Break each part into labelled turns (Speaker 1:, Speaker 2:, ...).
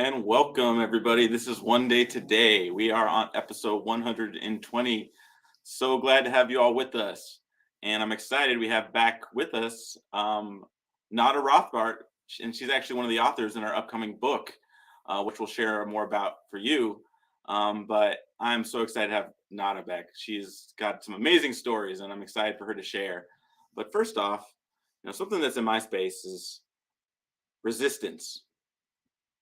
Speaker 1: And welcome, everybody. This is One Day Today. We are on episode 120. So glad to have you all with us. And I'm excited we have back with us Nada Rothbart, and she's actually one of the authors in our upcoming book, which we'll share more about for you. But I'm so excited to have Nada back. She's got some amazing stories, and I'm excited for her to share. But first off, something that's in my space is resistance.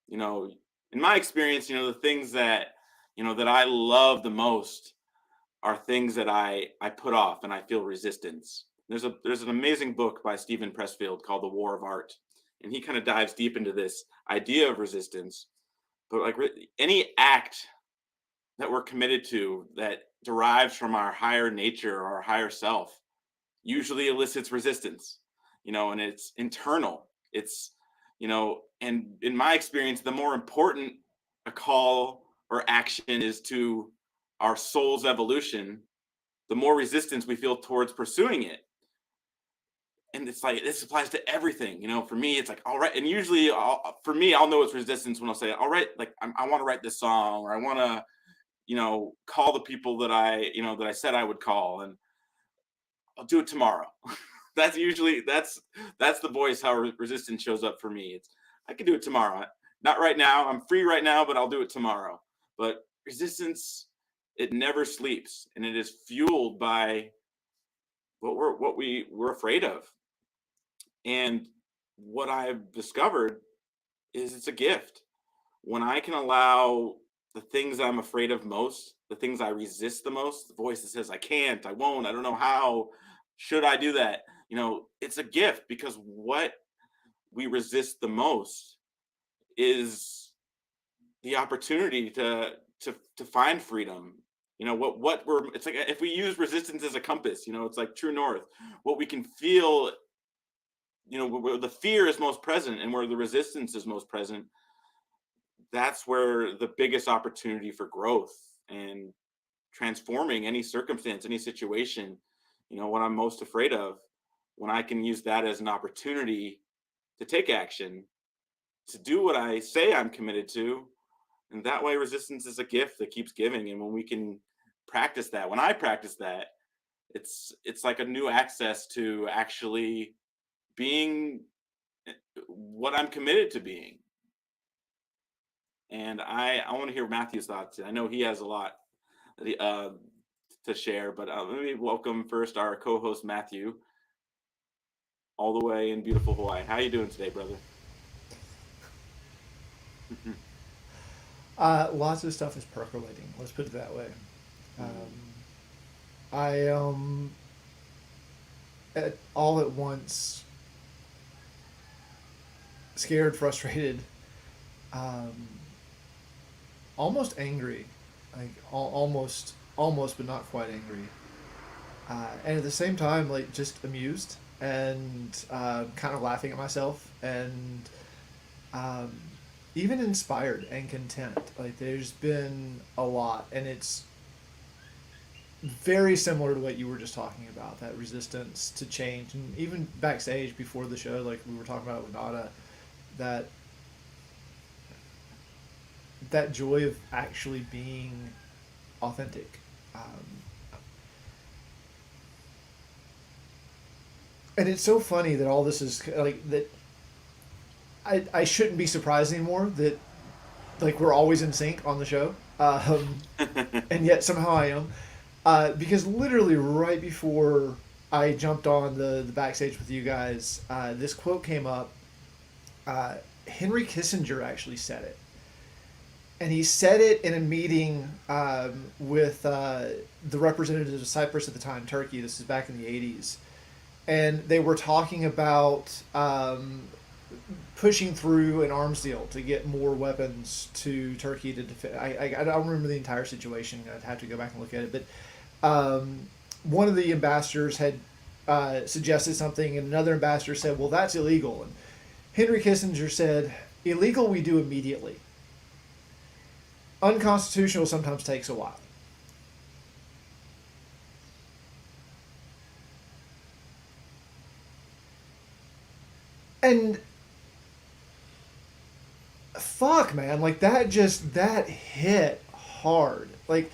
Speaker 1: you know in my experience, the things that I love the most are things that I put off and I feel resistance. There's an amazing book by Stephen Pressfield called The War of Art, and he kind of dives deep into this idea of resistance. But like any act that we're committed to that derives from our higher nature or our higher self usually elicits resistance, and it's internal. And in my experience, the more important a call or action is to our soul's evolution, the more resistance we feel towards pursuing it. And it's like this applies to everything. For me, it's like, all right. And usually, for me, I'll know it's resistance when I'll say, all right, like I want to write this song, or I want to, call the people that I said I would call, and I'll do it tomorrow. That's the voice how resistance shows up for me. It's I can do it tomorrow. Not right now. I'm free right now, but I'll do it tomorrow. But resistance, it never sleeps, and it is fueled by what we're afraid of. And what I've discovered is it's a gift. When I can allow the things I'm afraid of most, the things I resist the most, the voice that says I can't, I won't, I don't know how, should I do that? It's a gift, because what we resist the most is the opportunity to find freedom. What we're it's like if we use resistance as a compass, it's like true north. What we can feel, where the fear is most present and where the resistance is most present, that's where the biggest opportunity for growth and transforming any circumstance, any situation, what I'm most afraid of, when I can use that as an opportunity to take action, to do what I say I'm committed to. And that way, resistance is a gift that keeps giving. And when we can practice that, when I practice that, it's like a new access to actually being what I'm committed to being. And I want to hear Matthew's thoughts. I know he has a lot uh, to share, but let me welcome first our co-host Matthew, all the way in beautiful Hawaii. How you doing today, brother?
Speaker 2: Lots of stuff is percolating. Let's put it that way.
Speaker 1: Mm,
Speaker 2: I all at once scared, frustrated, um, almost angry, like almost, but not quite angry, and at the same time, like just amused and kind of laughing at myself and um, even inspired and content. Like there's been a lot, and it's very similar to what you were just talking about, that resistance to change. And even backstage before the show, like we were talking about with Nada, that that joy of actually being authentic. And it's so funny that all this is like that. I shouldn't be surprised anymore that like we're always in sync on the show, and yet somehow I am, because literally right before I jumped on the backstage with you guys, this quote came up. Uh, Henry Kissinger actually said it, and he said it in a meeting with the representatives of Cyprus at the time, Turkey. This is back in the '80s, and they were talking about pushing through an arms deal to get more weapons to Turkey to defend. I don't remember the entire situation. I'd have to go back and look at it, but one of the ambassadors had suggested something, and another ambassador said, "Well, that's illegal." And Henry Kissinger said, "Illegal we do immediately. Unconstitutional sometimes takes a while." And fuck, man, like that hit hard. Like,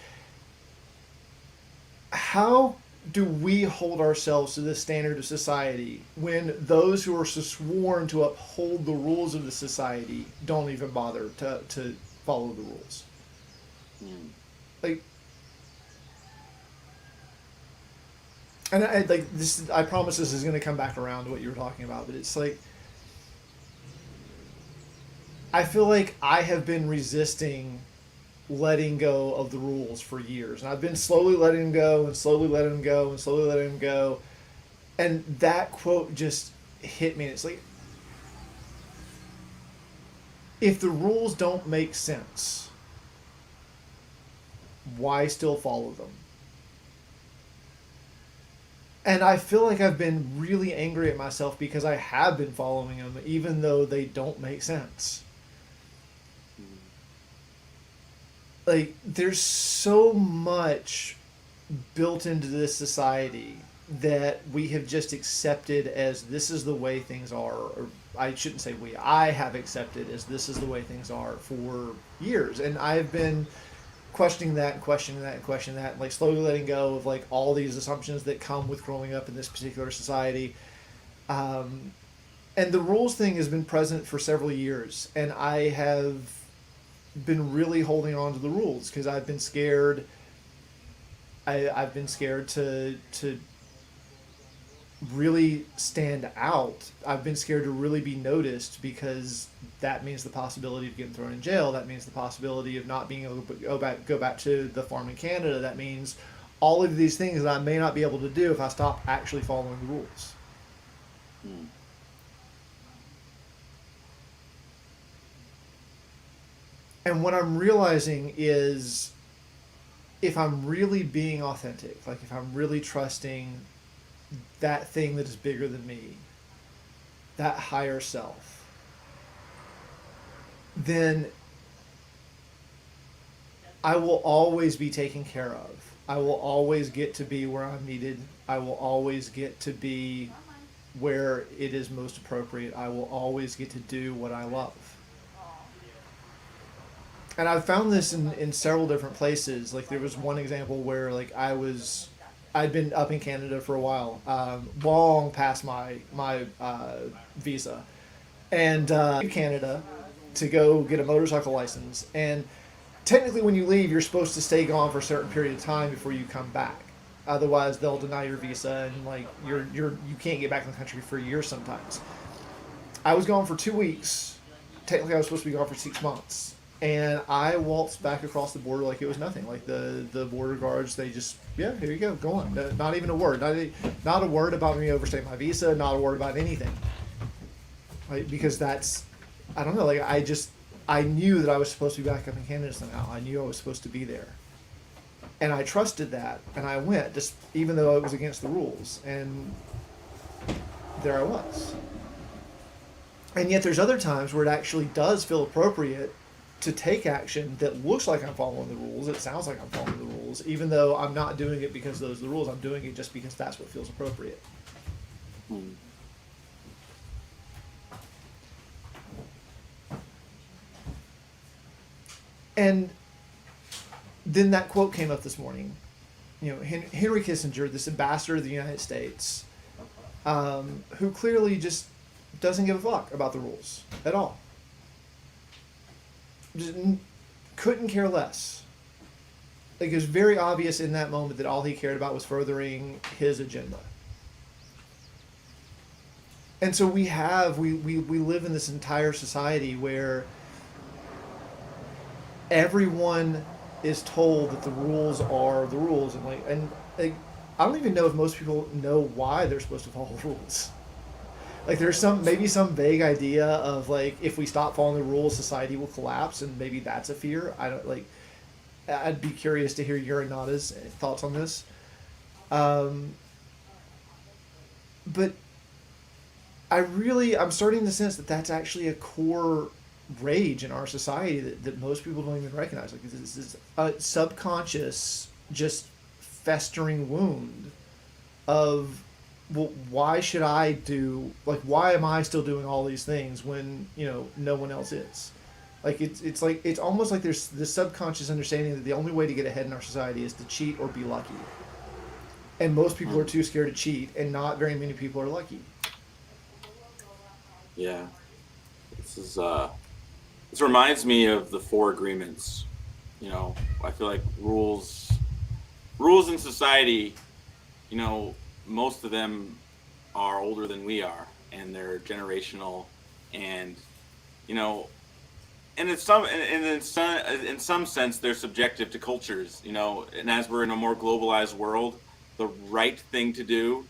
Speaker 2: how do we hold ourselves to this standard of society when those who are sworn to uphold the rules of the society don't even bother to follow the rules?
Speaker 1: Mm.
Speaker 2: Like, and I like this. I promise this is going to come back around to what you were talking about, but it's like I feel like I have been resisting letting go of the rules for years, and I've been slowly letting them go and slowly letting them go and slowly letting them go, and that quote just hit me. It's like, if the rules don't make sense, why still follow them? And I feel like I've been really angry at myself because I have been following them even though they don't make sense.
Speaker 1: Mm.
Speaker 2: Like, there's so much built into this society that we have just accepted as this is the way things are, or I shouldn't say we, I have accepted as this is the way things are for years. And I've been questioning that and questioning that and questioning that, and like slowly letting go of like all these assumptions that come with growing up in this particular society. Um, and the rules thing has been present for several years, and I have been really holding on to the rules because I've been scared. I've been scared to really stand out. I've been scared to really be noticed because that means the possibility of getting thrown in jail. That means the possibility of not being able to go back to the farm in Canada. That means all of these things that I may not be able to do if I stop actually following the rules.
Speaker 1: Mm.
Speaker 2: And what I'm realizing is if I'm really being authentic, like if I'm really trusting that thing that is bigger than me, that higher self, then I will always be taken care of. I will always get to be where I'm needed. I will always get to be where it is most appropriate. I will always get to do what I love. And I've found this in several different places. Like there was one example where like I'd been up in Canada for a while, long past my visa, and to Canada to go get a motorcycle license. And technically, when you leave, you're supposed to stay gone for a certain period of time before you come back. Otherwise, they'll deny your visa, and like you can't get back in the country for years sometimes. I was gone for 2 weeks. Technically, I was supposed to be gone for 6 months, and I waltzed back across the border like it was nothing. Like the border guards, they just, yeah, here you go, go on. Not even a word. Not a word about me overstaying my visa. Not a word about anything. Like, because that's, I don't know. Like I knew that I was supposed to be back up in Canada somehow. I knew I was supposed to be there, and I trusted that, and I went, just even though it was against the rules, and there I was. And yet there's other times where it actually does feel appropriate to take action that looks like I'm following the rules. It sounds like I'm following the rules, even though I'm not doing it because those are the rules. I'm doing it just because that's what feels appropriate.
Speaker 1: Mm.
Speaker 2: And then that quote came up this morning. You know, Henry Kissinger, this ambassador of the United States, who clearly just doesn't give a fuck about the rules at all. Just couldn't care less. Like, it was very obvious in that moment that all he cared about was furthering his agenda. And so we live in this entire society where everyone is told that the rules are the rules, and like I don't even know if most people know why they're supposed to follow the rules. Like there's maybe some vague idea of like if we stop following the rules, society will collapse, and maybe that's a fear. I don't like. I'd be curious to hear your and Nada's thoughts on this. But I'm starting to sense that that's actually a core rage in our society that most people don't even recognize. Like this is a subconscious, just festering wound of, well, why should I do, like, why am I still doing all these things when, no one else is? Like it's almost like there's this subconscious understanding that the only way to get ahead in our society is to cheat or be lucky. And most people are
Speaker 1: Mm,
Speaker 2: too scared to cheat, and not very many people are lucky.
Speaker 1: yeah, this is this reminds me of the four agreements. You know, I feel like rules in society, you know, most of them are older than we are, and they're generational, and you know, and in some sense they're subjective to cultures. You know, and as we're in a more globalized world, the right thing to do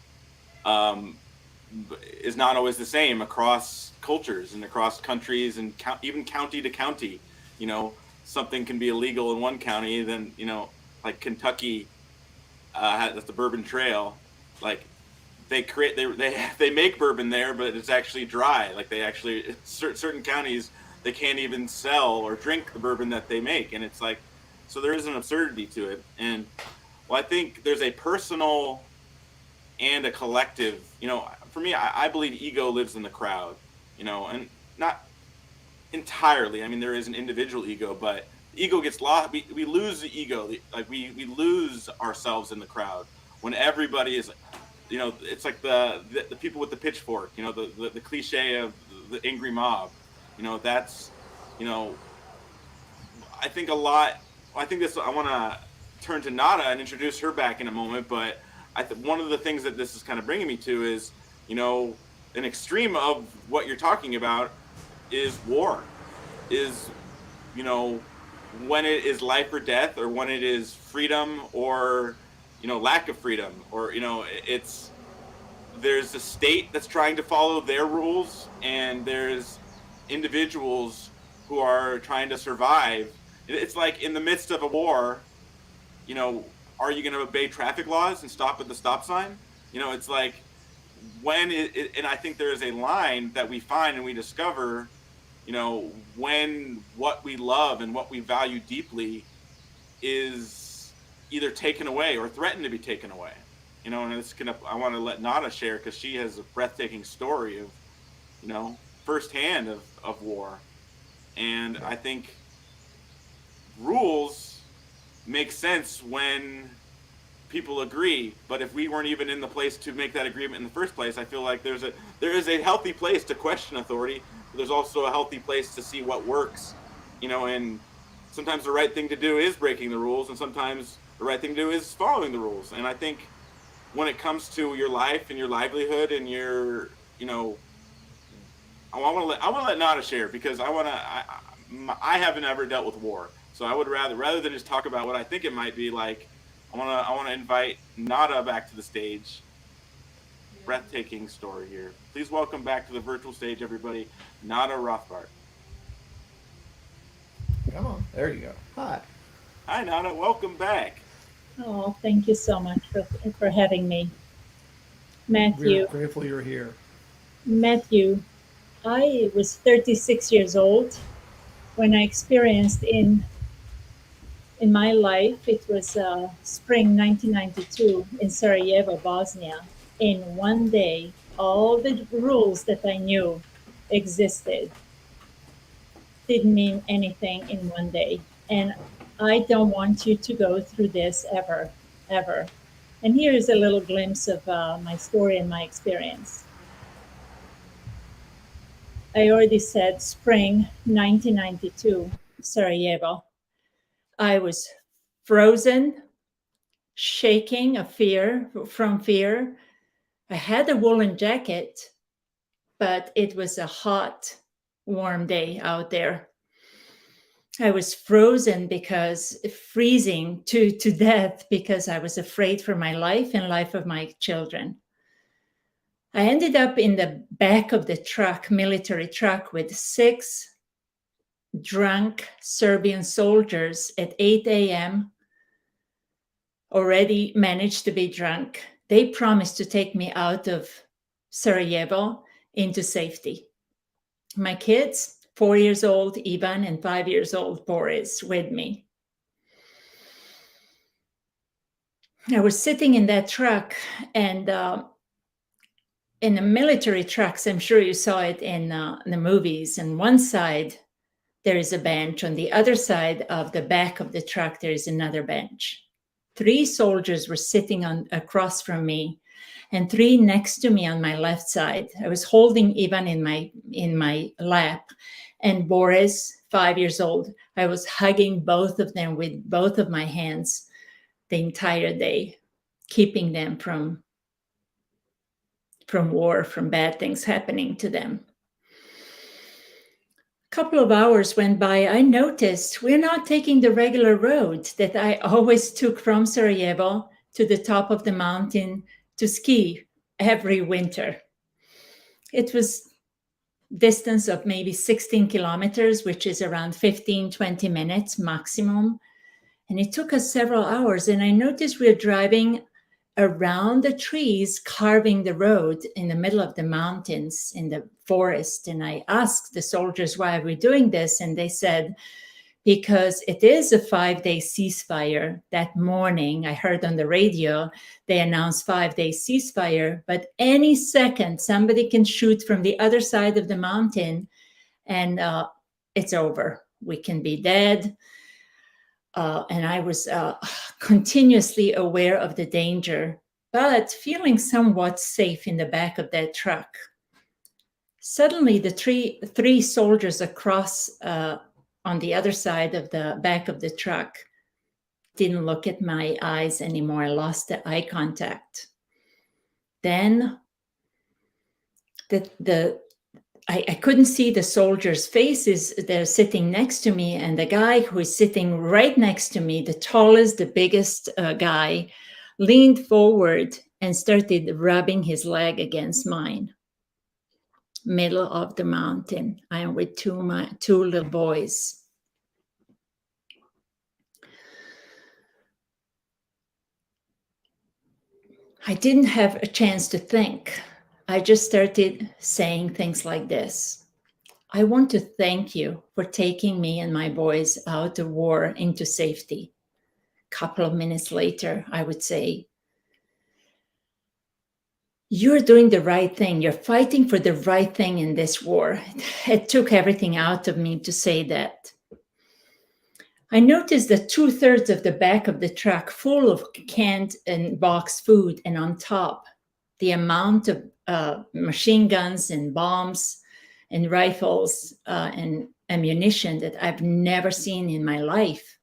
Speaker 1: um, is not always the same across cultures and across countries and even county to county. You know, something can be illegal in one county, then like Kentucky, that's the Bourbon Trail. Like they make bourbon there, but it's actually dry. Like they actually certain counties they can't even sell or drink the bourbon that they make, and it's like so there is an absurdity to it. And well, I think there's a personal and a collective. You know, for me, I believe ego lives in the crowd. You know, and not entirely. I mean, there is an individual ego, but the ego gets lost. We lose the ego. Like we lose ourselves in the crowd when everybody is. You know, it's like the people with the pitchfork. You know, the cliche of the angry mob. You know, that's you know I think a lot. I think this. I want to turn to Nada and introduce her back in a moment. But one of the things that this is kind of bringing me to is, you know, an extreme of what you're talking about is war. Is when it is life or death, or when it is freedom or lack of freedom, or it's there's a state that's trying to follow their rules, and there's individuals who are trying to survive. It's like in the midst of a war, are you going to obey traffic laws and stop at the stop sign? It's like and I think there is a line that we find and we discover, when what we love and what we value deeply is either taken away or threatened to be taken away. And I want to let Nana share because she has a breathtaking story of, firsthand of war. And
Speaker 2: Yeah.
Speaker 1: I think rules make sense when people agree, but if we weren't even in the place to make that agreement in the first place, I feel like there is a healthy place to question authority, but there's also a healthy place to see what works. And sometimes the right thing to do is breaking the rules, and sometimes the right thing to do is following the rules. And I think when it comes to your life and your livelihood and your I want to let Nada share because I haven't ever dealt with war, so I would rather than just talk about what I think it might be like. I want to invite Nada back to the stage. Breathtaking story here. Please welcome back to the virtual stage, everybody, Nada Rothbart.
Speaker 2: Come on. There you go. Hi.
Speaker 1: Hi, Nada. Welcome back.
Speaker 3: Oh, thank you so much for having me.
Speaker 2: We're
Speaker 3: Matthew,
Speaker 2: grateful you're here.
Speaker 3: Matthew, I was 36 years old when I experienced in my life, it was spring 1992 in Sarajevo, Bosnia. In one day, all the rules that I knew existed didn't mean anything in one day. And I don't want you to go through this ever, ever. And here is a little glimpse of my story and my experience. I already said spring 1992, Sarajevo. I was frozen, shaking from fear. I had a woolen jacket, but it was a hot, warm day out there. I was freezing to death because I was afraid for my life and life of my children. I ended up in the back of the truck, military truck, with 6 drunk Serbian soldiers at 8 a.m., already managed to be drunk. They promised to take me out of Sarajevo into safety. My kids, 4 years old Ivan and 5 years old Boris, with me. I was sitting in that truck, and in the military trucks, I'm sure you saw it in the movies, and one side there is a bench. On the other side of the back of the truck, there is another bench. 3 soldiers were sitting across from me, and 3 next to me on my left side. I was holding Ivan in my lap, and Boris, 5 years old. I was hugging both of them with both of my hands the entire day, keeping them from war, from bad things happening to them. A couple of hours went by. I noticed we're not taking the regular road that I always took from Sarajevo to the top of the mountain to ski every winter. It was distance of maybe 16 kilometers, which is around 15, 20 minutes maximum. And it took us several hours. And I noticed we're driving around the trees, carving the road in the middle of the mountains in the forest. And I asked the soldiers why we're doing this. And they said, because it is a 5-day ceasefire. That morning, I heard on the radio, they announced 5-day ceasefire, but any second, somebody can shoot from the other side of the mountain and it's over. We can be dead. And I was continuously aware of the danger, but feeling somewhat safe in the back of that truck. Suddenly, the three soldiers across on the other side of the back of the truck didn't look at my eyes anymore. I lost the eye contact. Then I couldn't see the soldiers' faces. They're sitting next to me, and the guy who is sitting right next to me, the tallest, the biggest guy, leaned forward and started rubbing his leg against mine. Middle of the mountain. I am with two little boys. I didn't have a chance to think. I just started saying things like this. I want to thank you for taking me and my boys out of war into safety. A couple of minutes later, I would say, you're doing the right thing. You're fighting for the right thing in this war. It took everything out of me to say that. I noticed that 2/3 of the back of the truck full of canned and boxed food, and on top, the amount of machine guns and bombs and rifles and ammunition that I've never seen in my life.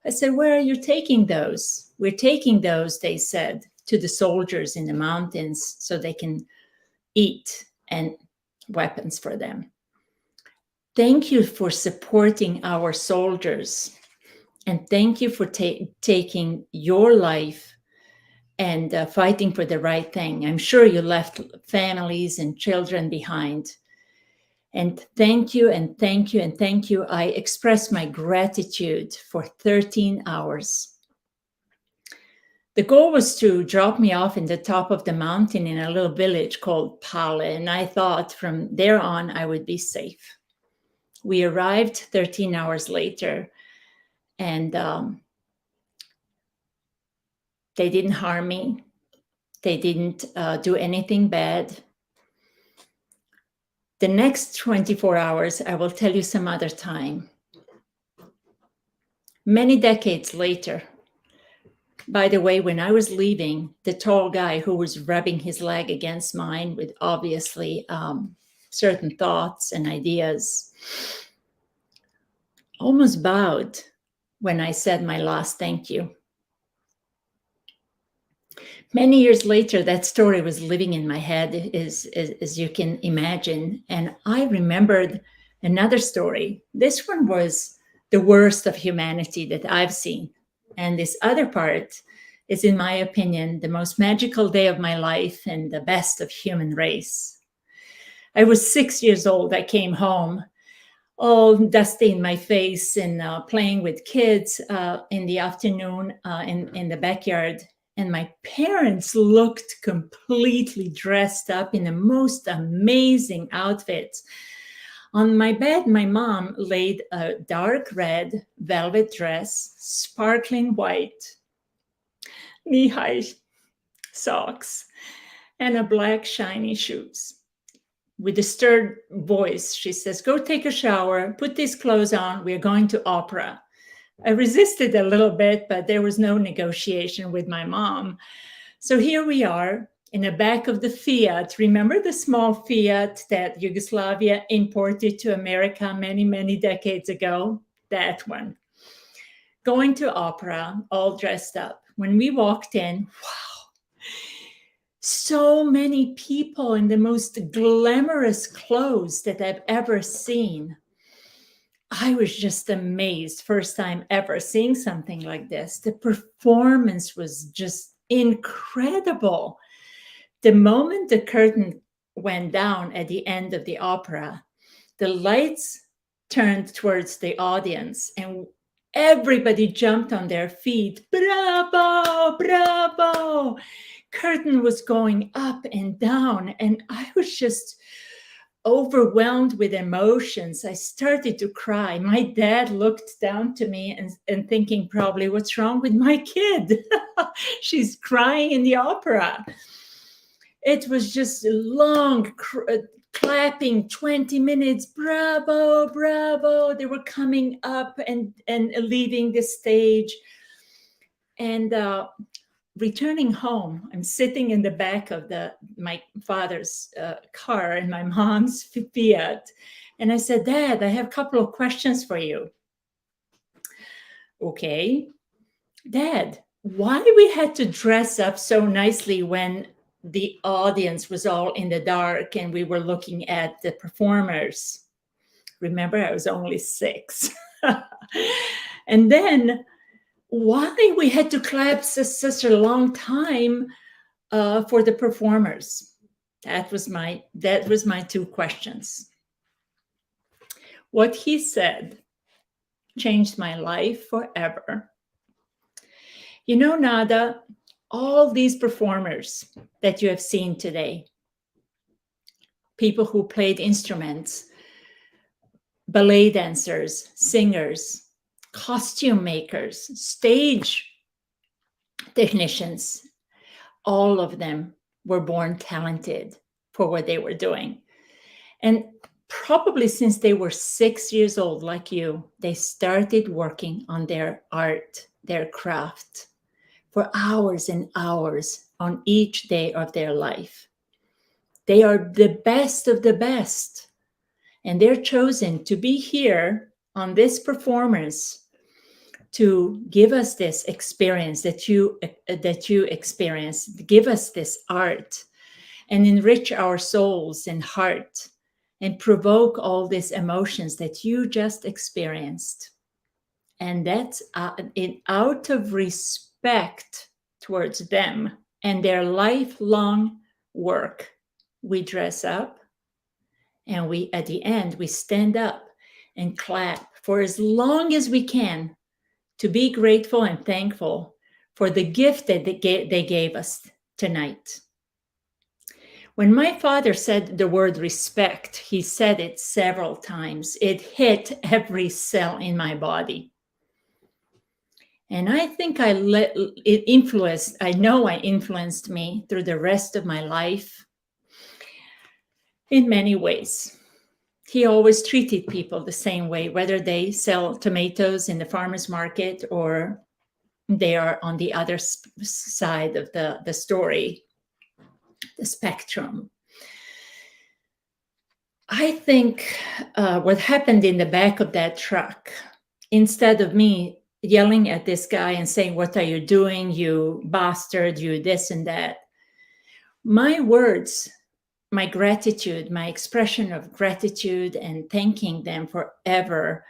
Speaker 3: I said, where are you taking those? We're taking those, they said, to the soldiers in the mountains so they can eat, and weapons for them. Thank you for supporting our soldiers, and thank you for taking your life and fighting for the right thing. I'm sure you left families and children behind. And thank you, and thank you, and thank you. I express my gratitude for 13 hours. The goal was to drop me off in the top of the mountain in a little village called Pale, and I thought from there on I would be safe. We arrived 13 hours later, and they didn't harm me. They didn't do anything bad. The next 24 hours, I will tell you some other time. Many decades later, by the way, when I was leaving, the tall guy who was rubbing his leg against mine with obviously certain thoughts and ideas almost bowed when I said my last thank you. Many years later, that story was living in my head, as you can imagine. And I remembered another story. This one was the worst of humanity that I've seen. And this other part is, in my opinion, the most magical day of my life and the best of human race. I was 6 years old. I came home all dusty in my face and playing with kids in the afternoon in the backyard. And my parents looked completely dressed up in the most amazing outfits. On my bed, my mom laid a dark red velvet dress, sparkling white, knee-high socks, and a black shiny shoes. with a stirred voice, she says, "Go take a shower, put these clothes on, we're going to opera." I resisted a little bit, but there was no negotiation with my mom. So here we are in the back of the Fiat. Remember the small Fiat that Yugoslavia imported to America many, many decades ago? That one. Going to opera, all dressed up. When we walked in, wow, so many people in the most glamorous clothes that I've ever seen. I was just amazed, first time ever seeing something like this. The performance was just incredible. The moment the curtain went down at the end of the opera, the lights turned towards the audience and everybody jumped on their feet. Bravo, bravo. Curtain was going up and down, and I was just overwhelmed with emotions. I started to cry. My dad looked down to me and thinking, probably, what's wrong with my kid? She's crying in the opera. It was just a long clapping, 20 minutes. Bravo, bravo. They were coming up and leaving the stage. And returning home, I'm sitting in the back of my father's car and my mom's Fiat. And I said, "Dad, I have a couple of questions for you." "Okay." "Dad, why we had to dress up so nicely when the audience was all in the dark and we were looking at the performers?" Remember, I was only 6. And then, why we had to clap such a long time for the performers? That was my 2 questions. What he said changed my life forever. You know, Nada, all these performers that you have seen today, people who played instruments, ballet dancers, singers, costume makers, stage technicians, all of them were born talented for what they were doing. And probably since they were 6 years old, like you, they started working on their art, their craft, for hours and hours on each day of their life. They are the best of the best. And they're chosen to be here on this performance to give us this experience that you experienced, give us this art and enrich our souls and heart and provoke all these emotions that you just experienced. And that's out of respect towards them and their lifelong work. We dress up and we, at the end, we stand up and clap for as long as we can to be grateful and thankful for the gift that they gave us tonight. When my father said the word respect, he said it several times. It hit every cell in my body. And I think I know I influenced me through the rest of my life in many ways. He always treated people the same way, whether they sell tomatoes in the farmer's market or they are on the other side of the story, the spectrum. I think what happened in the back of that truck, instead of me yelling at this guy and saying, "What are you doing, you bastard, you this and that," my words, my gratitude, my expression of gratitude and thanking them forever,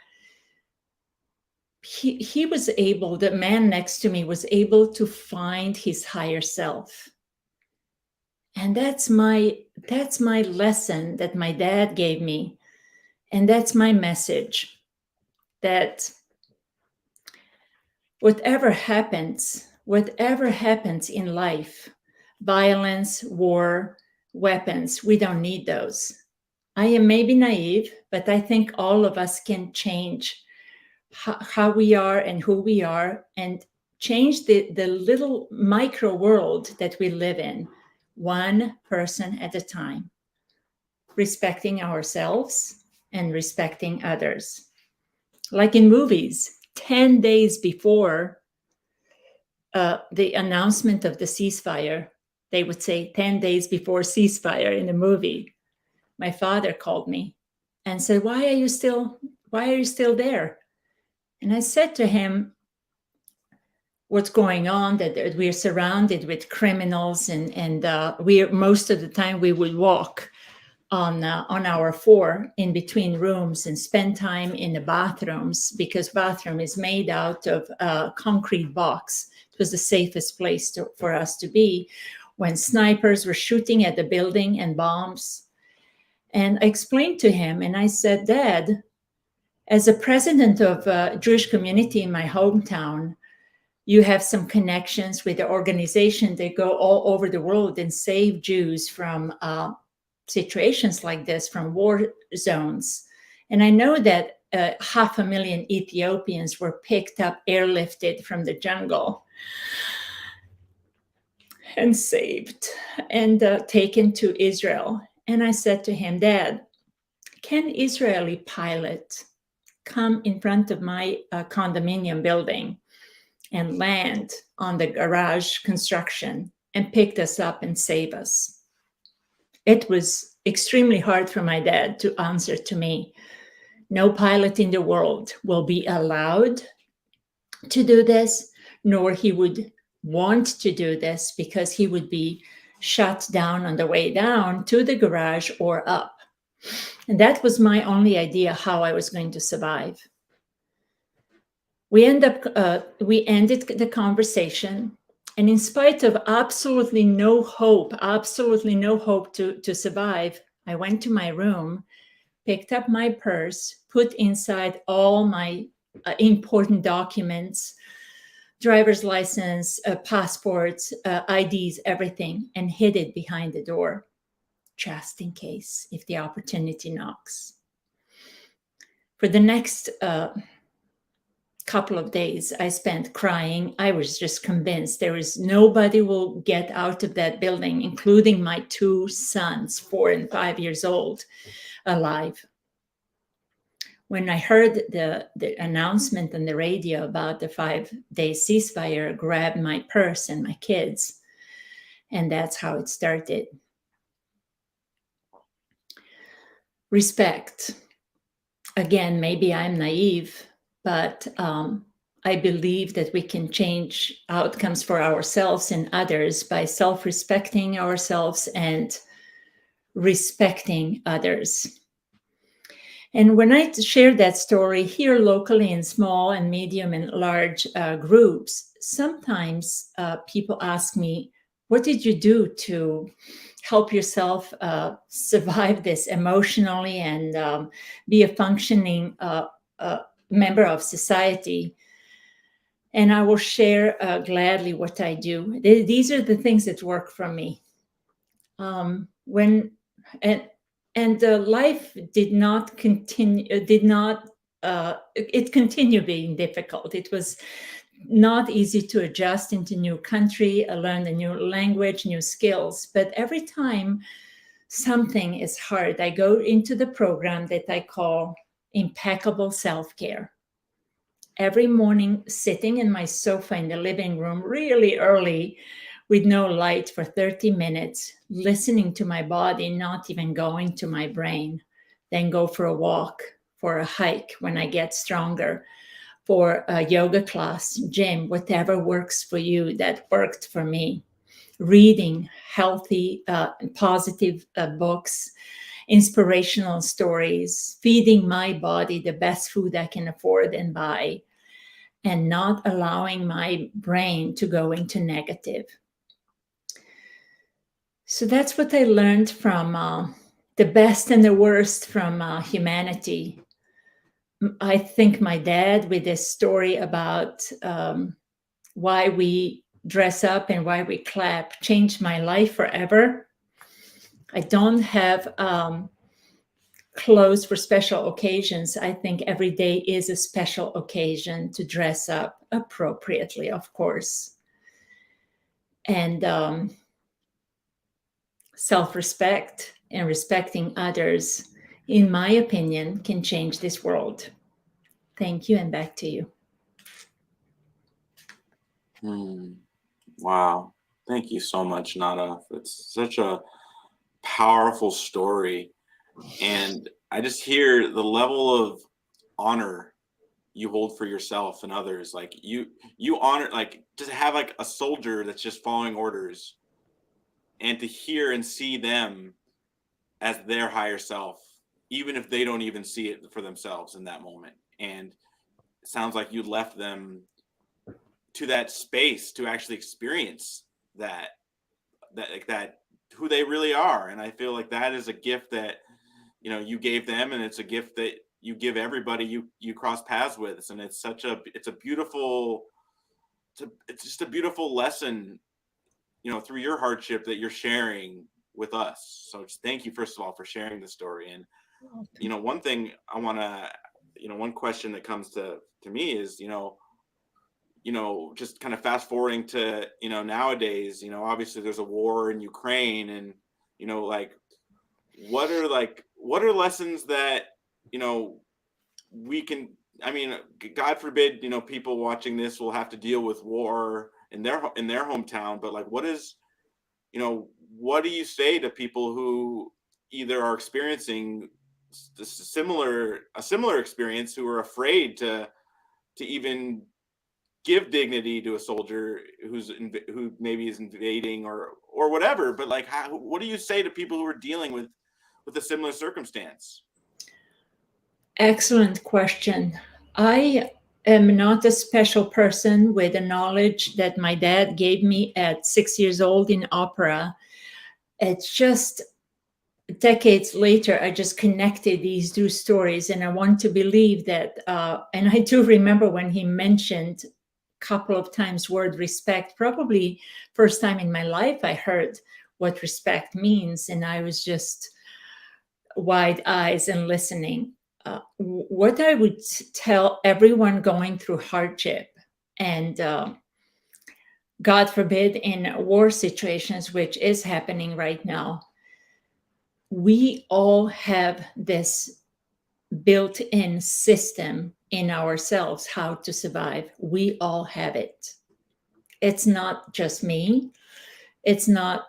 Speaker 3: he was able, the man next to me was able to find his higher self. And that's my lesson that my dad gave me. And that's my message, that whatever happens in life, violence, war, weapons, we don't need those. I am maybe naive, but I think all of us can change how we are and who we are and change the little micro world that we live in, one person at a time. respecting ourselves and respecting others. Like in movies, 10 days before the announcement of the ceasefire, they would say 10 days before ceasefire in the movie. My father called me and said, why are you still there? And I said to him, what's going on, that we're surrounded with criminals, and we most of the time we would walk on our floor in between rooms and spend time in the bathrooms, because bathroom is made out of a concrete box. It was the safest place for us to be when snipers were shooting at the building and bombs. And I explained to him, and I said, Dad, as a president of a Jewish community in my hometown, you have some connections with the organization that go all over the world and save Jews from situations like this, from war zones. And I know that 500,000 Ethiopians were picked up, airlifted from the jungle and saved and taken to Israel. And I said to him, Dad, can Israeli pilot come in front of my condominium building and land on the garage construction and picked us up and save us? It was extremely hard for my dad to answer to me. No pilot in the world will be allowed to do this, nor he would want to do this, because he would be shut down on the way down to the garage or up. And that was my only idea how I was going to survive. We ended the conversation, and in spite of absolutely no hope to survive, I went to my room, picked up my purse, put inside all my important documents, driver's license, passports, IDs, everything, and hid it behind the door, just in case if the opportunity knocks. For the next couple of days, I spent crying. I was just convinced there is nobody will get out of that building, including my two sons, 4 and 5 years old, alive. When I heard the announcement on the radio about the 5-day ceasefire, I grabbed my purse and my kids, and that's how it started. Respect. Again, maybe I'm naive, but I believe that we can change outcomes for ourselves and others by self-respecting ourselves and respecting others. And when I share that story here locally in small and medium and large groups, sometimes people ask me, what did you do to help yourself survive this emotionally and be a functioning member of society? And I will share gladly what I do. These are the things that work for me. Life did not continue. It continued being difficult. It was not easy to adjust into new country, learn a new language, new skills. But every time something is hard, I go into the program that I call impeccable self-care. Every morning, sitting in my sofa in the living room really early with no light for 30 minutes, listening to my body, not even going to my brain, then go for a walk, for a hike when I get stronger, for a yoga class, gym, whatever works for you. That worked for me. Reading healthy, positive books, inspirational stories, feeding my body the best food I can afford and buy, and not allowing my brain to go into negative. So that's what I learned from the best and the worst from humanity. I think my dad, with this story about why we dress up and why we clap, changed my life forever. I don't have clothes for special occasions. I think every day is a special occasion to dress up appropriately, of course. And self-respect. and respecting others, in my opinion, can change this world. Thank you, and back to you.
Speaker 1: Hmm. Wow. Thank you so much, Nada. It's such a powerful story. And I just hear the level of honor you hold for yourself and others. Like you honor, like, to have like a soldier that's just following orders, and to hear and see them as their higher self, even if they don't even see it for themselves in that moment. And it sounds like you left them to that space to actually experience that, like that, who they really are. And I feel like that is a gift that, you gave them, and it's a gift that you give everybody you cross paths with. And it's a beautiful, it's just a beautiful lesson, through your hardship that you're sharing with us. So just thank you, first of all, for sharing the story. And one thing I want to, one question that comes to me is, just kind of fast forwarding to, nowadays, obviously there's a war in Ukraine. And, like, what are lessons that, we can, I mean, God forbid, people watching this will have to deal with war in their hometown. But like, what do you say to people who either are experiencing a similar experience, who are afraid to even give dignity to a soldier who maybe is invading or whatever? But like, what do you say to people who are dealing with a similar circumstance?
Speaker 3: Excellent question. I am not a special person with the knowledge that my dad gave me at 6 years old in opera. It's just decades later, I just connected these two stories, and I want to believe that. And I do remember when he mentioned a couple of times word respect. Probably first time in my life I heard what respect means, and I was just wide eyes and listening. What I would tell everyone going through hardship and God forbid in war situations, which is happening right now, we all have this built-in system in ourselves how to survive. We all have it. It's not just me. It's not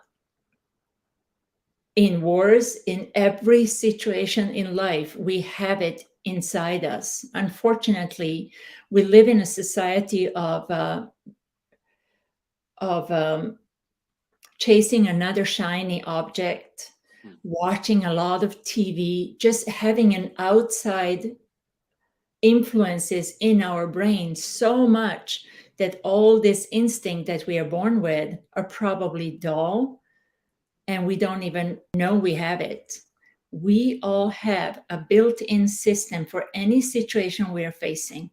Speaker 3: in wars. In every situation in life, we have it inside us. Unfortunately, we live in a society of chasing another shiny object, watching a lot of TV, just having an outside influences in our brain so much that all this instinct that we are born with are probably dull, and we don't even know we have it. We all have a built-in system for any situation we are facing.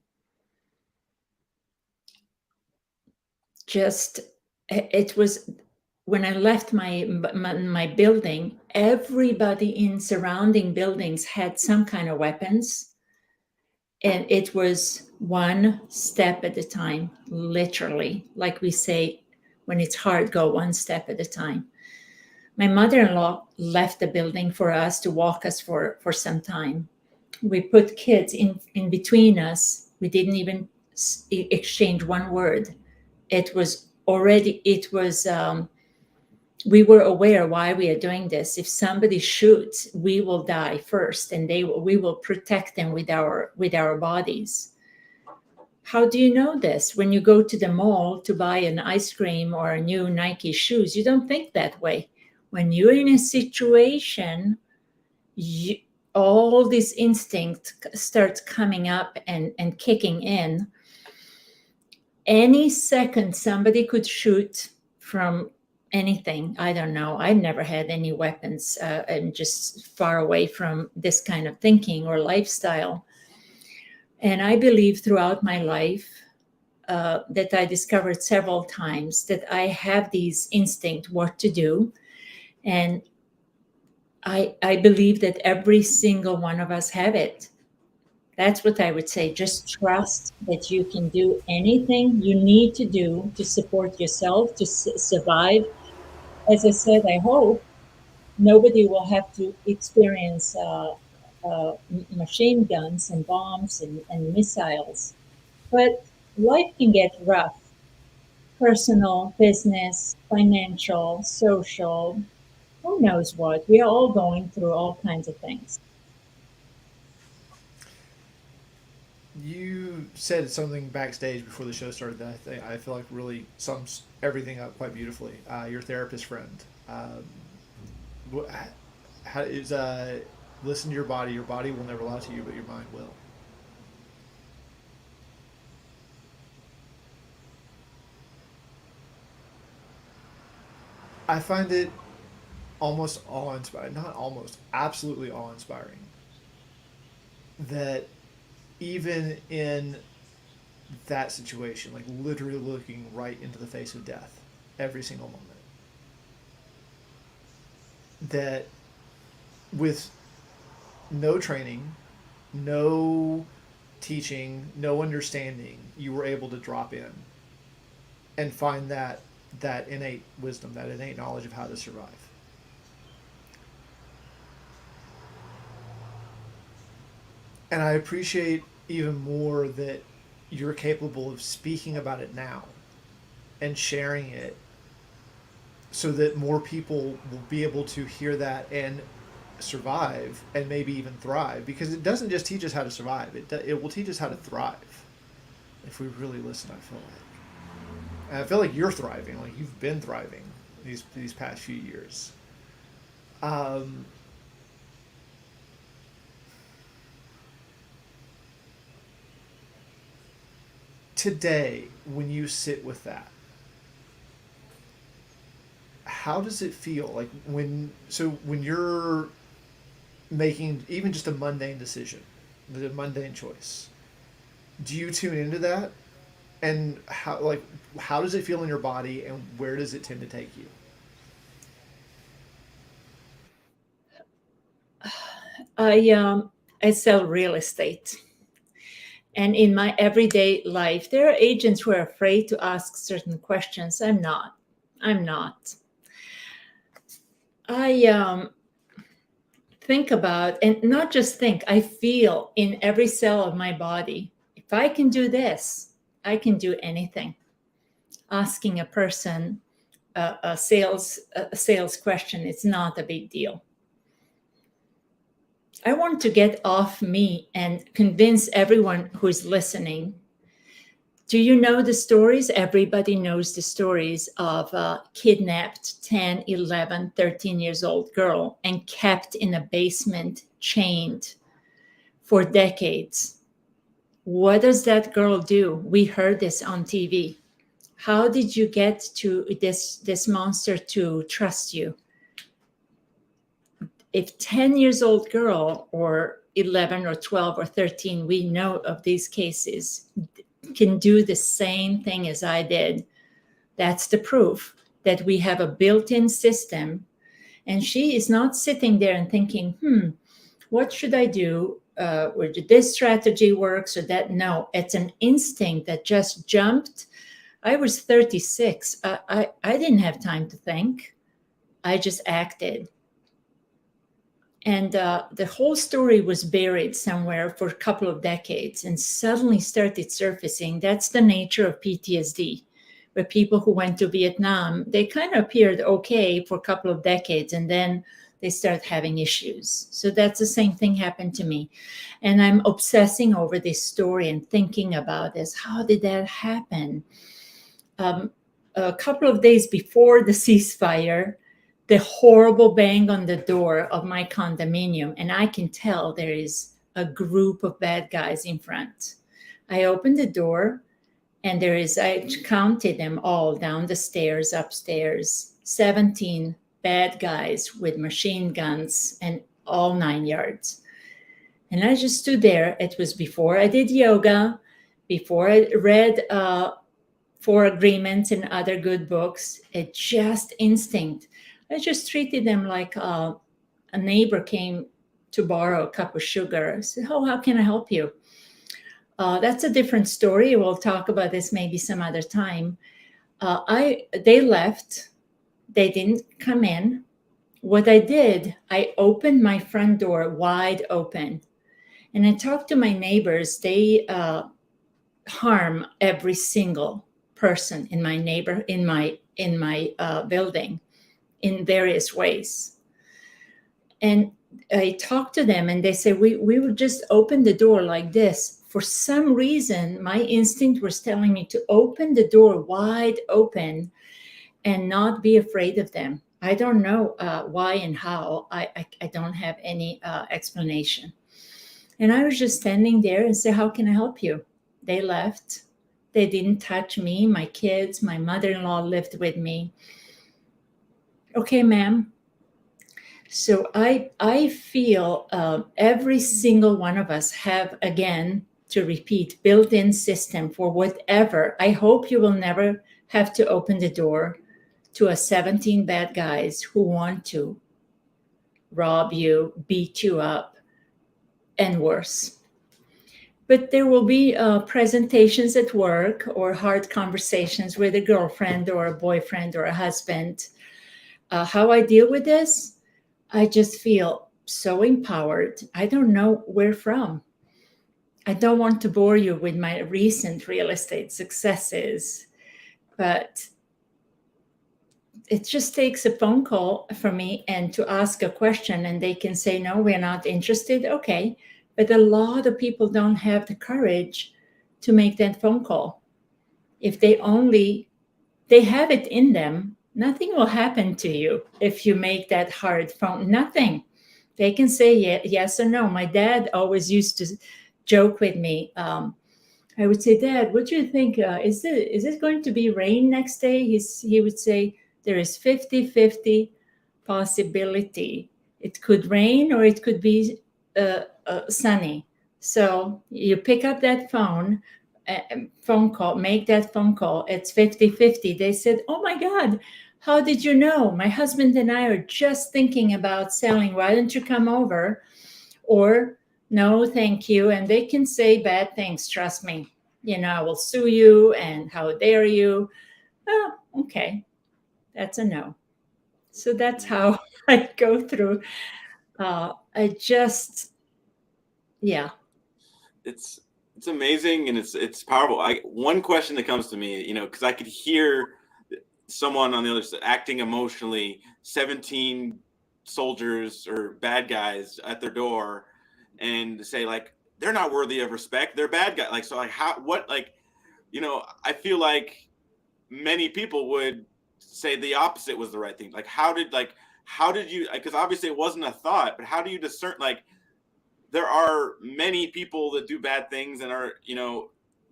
Speaker 3: Just it was when I left my building, everybody in surrounding buildings had some kind of weapons, and it was one step at a time, literally. Like we say, when it's hard, go one step at a time. My mother-in-law left the building for us to walk us for some time. We put kids in between us. We didn't even exchange one word. We were aware why we are doing this. If somebody shoots, we will die first, and we will protect them with our bodies. How do you know this? When you go to the mall to buy an ice cream or a new Nike shoes, you don't think that way. When you're in a situation, all this instinct starts coming up and kicking in. Any second, somebody could shoot from anything. I don't know. I've never had any weapons. I'm just far away from this kind of thinking or lifestyle. And I believe throughout my life that I discovered several times that I have these instinct what to do. And I believe that every single one of us have it. That's what I would say. Just trust that you can do anything you need to do to support yourself, to survive. As I said, I hope Nobody will have to experience machine guns and bombs and missiles. But life can get rough: personal, business, financial, social, who knows what. We are all going through all kinds of things.
Speaker 2: You said something backstage before the show started that I feel like really sums everything up quite beautifully. Your therapist friend. Wh- how is listen to your body. Your body will never lie to you, but your mind will. I find it almost awe inspiring. Not almost, absolutely awe inspiring. That even in that situation, like literally looking right into the face of death every single moment, that with no training, no teaching, no understanding, you were able to drop in and find that innate wisdom, that innate knowledge of how to survive. And I appreciate even more that you're capable of speaking about it now and sharing it so that more people will be able to hear that and survive and maybe even thrive, because it doesn't just teach us how to survive, it will teach us how to thrive if we really listen. I feel like, and I feel like you're thriving, like you've been thriving these past few years. um, Today when you sit with that, how does it feel, like when you're making even just a mundane decision, the mundane choice, do you tune into that, and how does it feel in your body, and where does it tend to take you?
Speaker 3: I sell real estate. And in my everyday life, there are agents who are afraid to ask certain questions. I'm not. I'm not. I think about, and not just think, I feel in every cell of my body, if I can do this, I can do anything. Asking a person a sales question, it's not a big deal. I want to get off me and convince everyone who is listening. Do you know the stories? Everybody knows the stories of a kidnapped 10, 11, 13 years old girl and kept in a basement, chained for decades. What does that girl do? We heard this on TV. How did you get to this monster to trust you? If 10 years old girl or 11 or 12 or 13, we know of these cases, can do the same thing as I did, that's the proof that we have a built-in system. And she is not sitting there and thinking, what should I do? Or did this strategy works or that? No, it's an instinct that just jumped. I was 36. I didn't have time to think. I just acted. And the whole story was buried somewhere for a couple of decades and suddenly started surfacing. That's the nature of PTSD, where people who went to Vietnam, they kind of appeared okay for a couple of decades and then they start having issues. So that's the same thing happened to me. And I'm obsessing over this story and thinking about this. How did that happen? A couple of days before the ceasefire, the horrible bang on the door of my condominium, and I can tell there is a group of bad guys in front. I opened the door, and I counted them all down the stairs, upstairs, 17 bad guys with machine guns and all 9 yards. And I just stood there. It was before I did yoga, before I read Four Agreements and other good books. It just instinct. I just treated them like a neighbor came to borrow a cup of sugar. I said, "Oh, how can I help you?" That's a different story. We'll talk about this maybe some other time. They left. They didn't come in. what I did, I opened my front door wide open, and I talked to my neighbors. They harm every single person in my building in various ways. And I talked to them, and they said we would just open the door like this. For some reason, my instinct was telling me to open the door wide open and not be afraid of them. I don't know why and how. I don't have any explanation. And I was just standing there and said, "How can I help you?" They left. They didn't touch me. My kids, my mother-in-law lived with me. Okay, ma'am. So I feel every single one of us have, again, to repeat, built-in system for whatever. I hope you will never have to open the door to a 17 bad guys who want to rob you, beat you up, and worse. But there will be presentations at work or hard conversations with a girlfriend or a boyfriend or a husband. How I deal with this, I just feel so empowered. I don't know where from. I don't want to bore you with my recent real estate successes, but it just takes a phone call for me and to ask a question, and they can say, no, we're not interested. Okay. But a lot of people don't have the courage to make that phone call. If they have it in them, nothing will happen to you if you make that hard phone. Nothing. They can say yes or no. My dad always used to joke with me. I would say, Dad, what do you think? Is it going to be rain next day? He would say, there is 50-50 possibility. It could rain or it could be sunny. So you pick up that phone call, make that phone call. It's 50-50. They said, oh my God, how did you know? My husband and I are just thinking about selling. Why don't you come over? Or no, thank you. And they can say bad things, trust me. I will sue you, and how dare you? Oh, okay. That's a no. So that's how I go through. I just, yeah.
Speaker 1: It's amazing, and it's powerful. One question that comes to me, because I could hear someone on the other side acting emotionally, 17 soldiers or bad guys at their door, and say like they're not worthy of respect, they're bad guys. Like, so like how what like I feel like many people would say the opposite was the right thing. Like how did you, because obviously it wasn't a thought, but how do you discern, like there are many people that do bad things and are,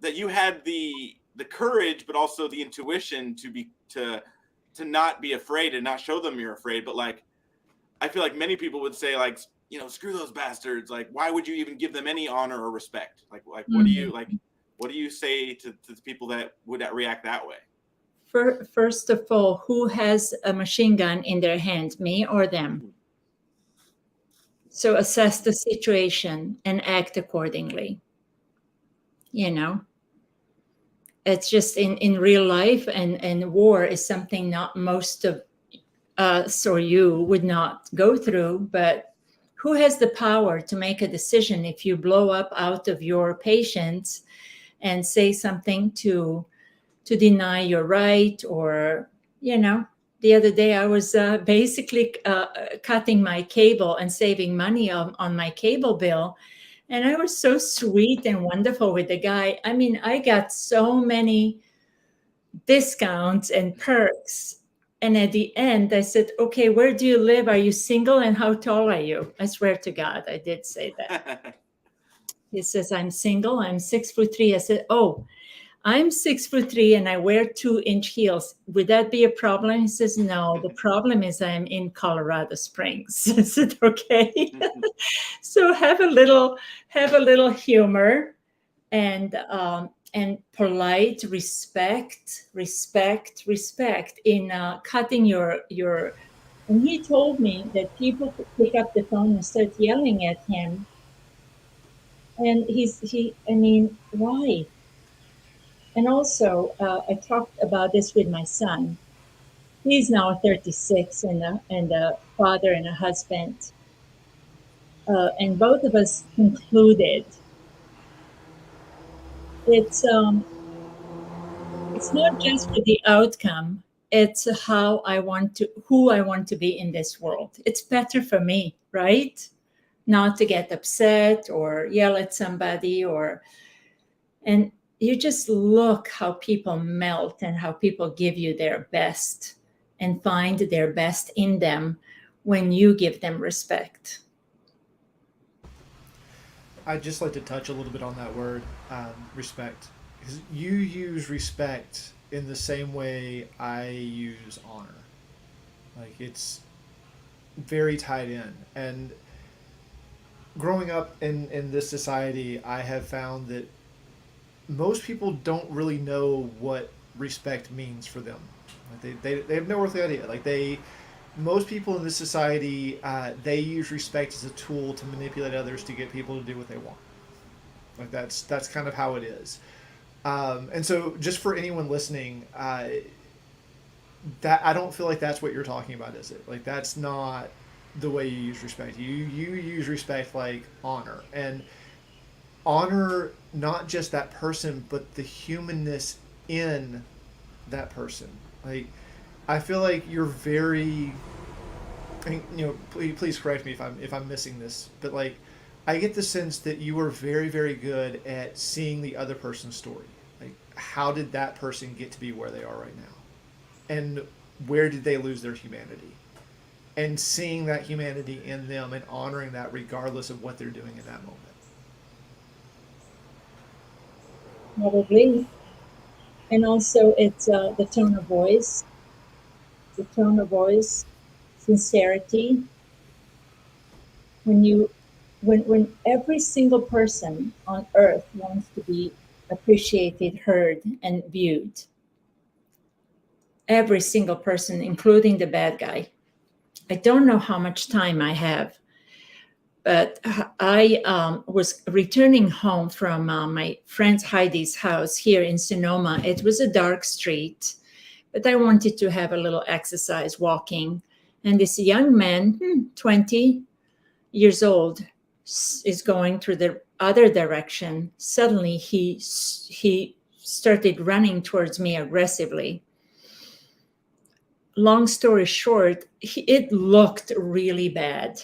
Speaker 1: that you had the courage but also the intuition to not be afraid and not show them you're afraid. But like I feel like many people would say like, screw those bastards, like why would you even give them any honor or respect? Like what do you say to the people that would react that way?
Speaker 3: First of all, who has a machine gun in their hand, me or them? So assess the situation and act accordingly. It's just in real life, and war is something not most of us or you would not go through. But who has the power to make a decision if you blow up out of your patients and say something to deny your right? Or the other day I was basically cutting my cable and saving money on my cable bill, and I was so sweet and wonderful with the guy. I mean, I got so many discounts and perks. And at the end, I said, okay, where do you live? Are you single? And how tall are you? I swear to God, I did say that. He says, I'm single. I'm 6'3". I said, oh, I'm 6'3" and I wear 2-inch heels. Would that be a problem? He says, no, the problem is I'm in Colorado Springs. I said, okay. So have a little humor and polite respect in cutting your. And he told me that people could pick up the phone and start yelling at him, and I mean, why? And also, I talked about this with my son. He's now 36 and a father and a husband. And both of us concluded it's um, it's not just for the outcome. It's who I want to be in this world. It's better for me, right? Not to get upset or yell at somebody and you just look how people melt and how people give you their best and find their best in them when you give them respect.
Speaker 2: I'd just like to touch a little bit on that word, respect, because you use respect in the same way I use honor. Like it's very tied in. And growing up in this society, I have found that most people don't really know what respect means for them. Like they have no earthly idea. Most people in this society, they use respect as a tool to manipulate others to get people to do what they want. Like that's kind of how it is. And so, just for anyone listening, that I don't feel like that's what you're talking about, is it? Like that's not the way you use respect. You use respect like honor, and honor not just that person, but the humanness in that person. Like I feel like you're very, please correct me if I'm missing this, but like I get the sense that you are very, very good at seeing the other person's story. Like, how did that person get to be where they are right now? And where did they lose their humanity? And seeing that humanity in them and honoring that regardless of what they're doing in that moment.
Speaker 3: Probably. And also, it's the tone of voice, sincerity. When you, when every single person on earth wants to be appreciated, heard, and viewed, every single person, including the bad guy. I don't know how much time I have, but I was returning home from my friend Heidi's house here in Sonoma. It was a dark street, but I wanted to have a little exercise walking. And this young man, 20 years old, is going through the other direction. Suddenly, he started running towards me aggressively. Long story short, it looked really bad.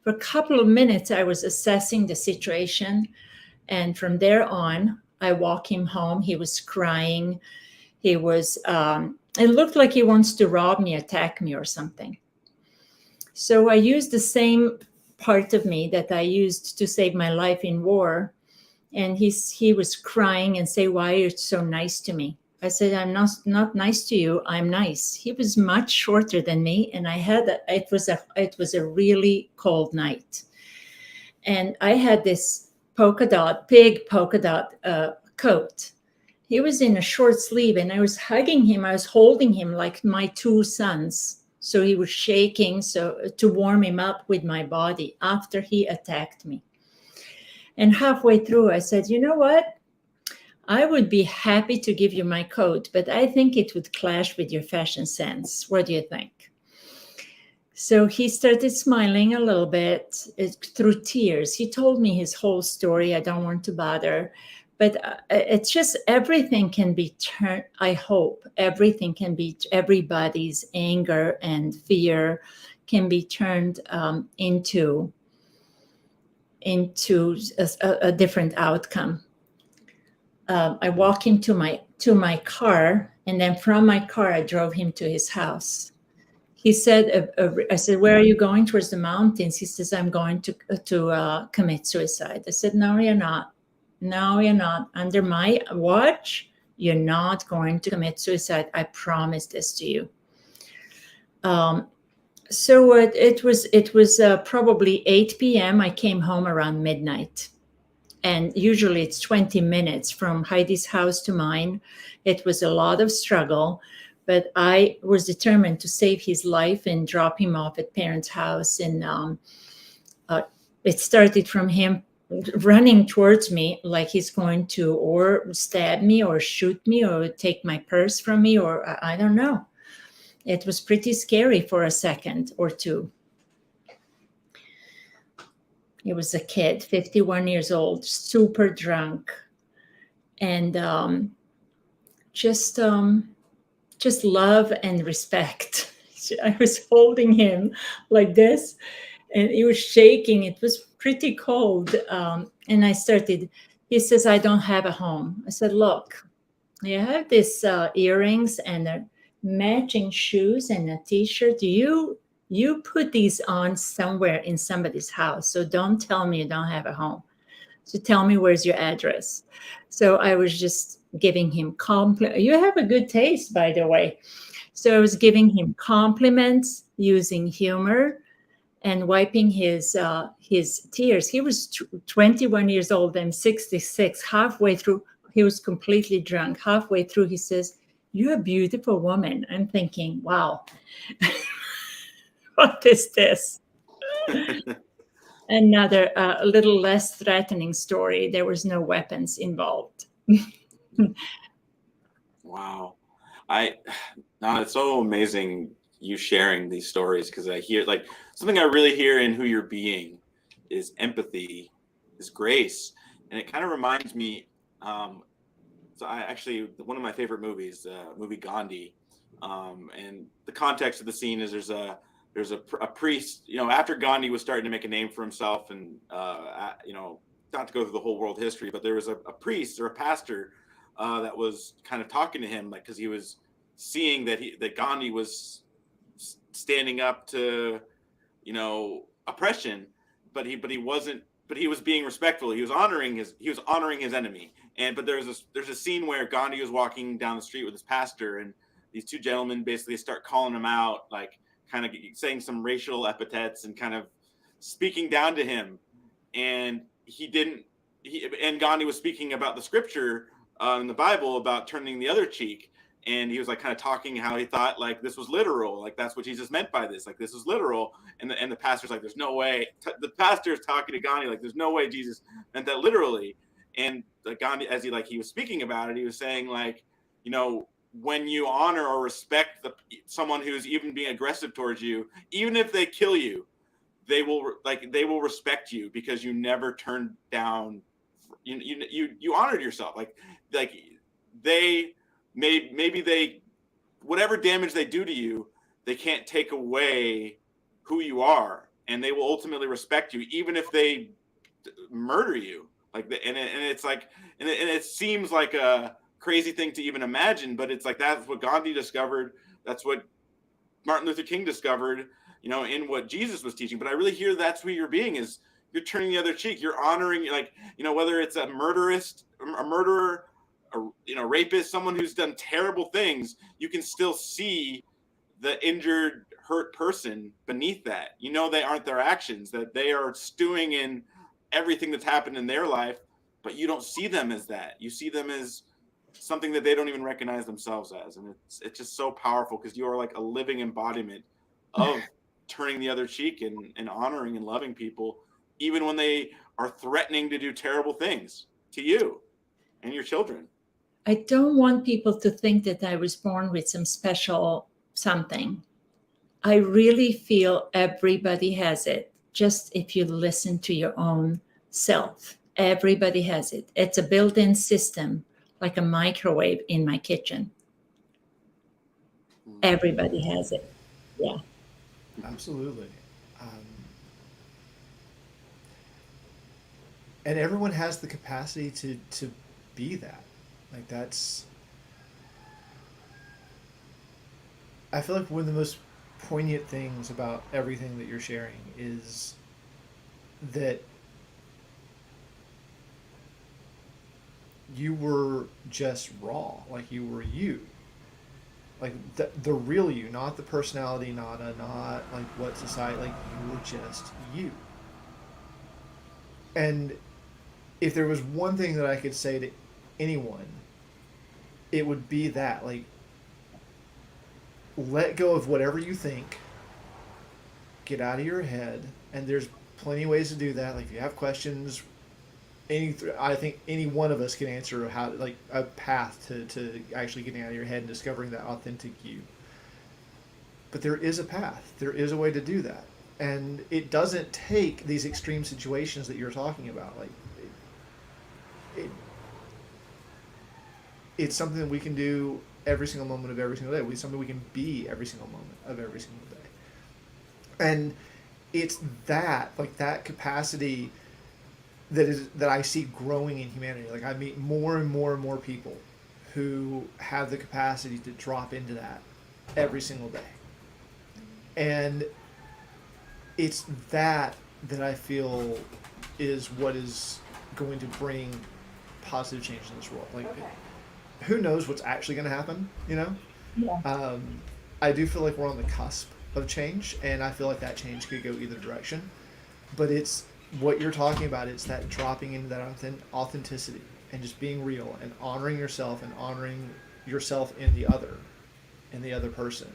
Speaker 3: For a couple of minutes, I was assessing the situation. And from there on, I walk him home. He was crying. It looked like he wants to rob me, attack me, or something. So I used the same part of me that I used to save my life in war. And he was crying and say, "Why are you so nice to me?" I said, "I'm not nice to you. I'm nice." He was much shorter than me, and it was a really cold night, and I had this big polka dot coat. He was in a short sleeve, and I was hugging him. I was holding him like my two sons. So he was shaking, so to warm him up with my body after he attacked me. And halfway through, I said, "You know what? I would be happy to give you my coat, but I think it would clash with your fashion sense. What do you think?" So he started smiling a little bit through tears. He told me his whole story. I don't want to bother. But it's just everything can be turned. I hope everything can be, everybody's anger and fear can be turned into a different outcome. I walked him to my car, and then from my car, I drove him to his house. He said, "I said, where are you going?" "Towards the mountains." He says, "I'm going to commit suicide." I said, "No, you're not. No, you're not. Under my watch, you're not going to commit suicide. I promise this to you." So it was probably 8 p.m. I came home around midnight. And usually it's 20 minutes from Heidi's house to mine. It was a lot of struggle, but I was determined to save his life and drop him off at parents' house. And it started from him running towards me like he's going to or stab me or shoot me or take my purse from me, or I don't know. It was pretty scary for a second or two. He was a kid, 51 years old, super drunk, and just just love and respect. I was holding him like this, and he was shaking. It was pretty cold, and I started. He says, "I don't have a home." I said, "Look, you have these earrings and matching shoes and a T-shirt. You put these on somewhere in somebody's house. So don't tell me you don't have a home. So tell me where's your address." So I was just giving him compliment. You have a good taste, by the way. So I was giving him compliments, using humor, and wiping his tears. He was 21 years old. I'm 66. Halfway through, he was completely drunk. Halfway through, he says, "You're a beautiful woman." I'm thinking, wow, what is this? Another a little less threatening story. There was no weapons involved.
Speaker 1: Wow. I no, it's so amazing you sharing these stories, because I hear like something I really hear in who you're being is empathy, is grace. And it kind of reminds me, so I actually, one of my favorite movies, movie Gandhi, and the context of the scene is a priest, after Gandhi was starting to make a name for himself, and not to go through the whole world history, but there was a priest or a pastor that was kind of talking to him, like, because he was seeing that Gandhi was standing up to oppression, but he wasn't, but he was being respectful. He was honoring his enemy. And but there's a scene where Gandhi was walking down the street with his pastor, and these two gentlemen basically start calling him out, like kind of saying some racial epithets and kind of speaking down to him. And he didn't and Gandhi was speaking about the scripture in the Bible about turning the other cheek. And he was like kind of talking how he thought like this was literal, like that's what Jesus meant by this, like this is literal. And the pastor's like, there's no way. The pastor's talking to Gandhi like, there's no way Jesus meant that literally. And like Gandhi, as he was speaking about it, he was saying like, when you honor or respect someone who's even being aggressive towards you, even if they kill you, they will respect you because you never turned down. You honored yourself. Like maybe they, whatever damage they do to you, they can't take away who you are, and they will ultimately respect you even if they murder you. It's like, and it seems like a crazy thing to even imagine, but it's like that's what Gandhi discovered. That's what Martin Luther King discovered, in what Jesus was teaching. But I really hear that's who you're being, is you're turning the other cheek. You're honoring, like, whether it's a murderer, a rapist, someone who's done terrible things, you can still see the injured, hurt person beneath that. They aren't their actions, that they are stewing in everything that's happened in their life, but you don't see them as that. You see them as something that they don't even recognize themselves as. And it's just so powerful, because you are like a living embodiment of turning the other cheek and honoring and loving people, even when they are threatening to do terrible things to you and your children.
Speaker 3: I don't want people to think that I was born with some special something. I really feel everybody has it. Just if you listen to your own self, everybody has it. It's a built-in system, like a microwave in my kitchen. Everybody has it. Yeah.
Speaker 2: Absolutely. Um, and everyone has the capacity to be that. Like that's. I feel like one of the most poignant things about everything that you're sharing is that you were just raw, like you were you, like the real you, not the personality, not like what society, like you were just you. And if there was one thing that I could say to anyone, it would be that, like, let go of whatever you think, get out of your head, and there's plenty of ways to do that. Like if you have questions, I think any one of us can answer how, like, a path to actually getting out of your head and discovering that authentic you. but there is a path. There is a way to do that, and it doesn't take these extreme situations that you're talking about. Like it, it's something that we can do every single moment of every single day. It's something we can be every single moment of every single day, and it's that, like, that capacity that I see growing in humanity. Like, I meet more and more and more people who have the capacity to drop into that every single day. And it's that I feel is what is going to bring positive change in this world. Like, who knows what's actually going to happen, you know?
Speaker 3: Yeah.
Speaker 2: I do feel like we're on the cusp of change, and I feel like that change could go either direction. But it's what you're talking about. It's that dropping into that authenticity and just being real and honoring yourself and honoring yourself in the other person.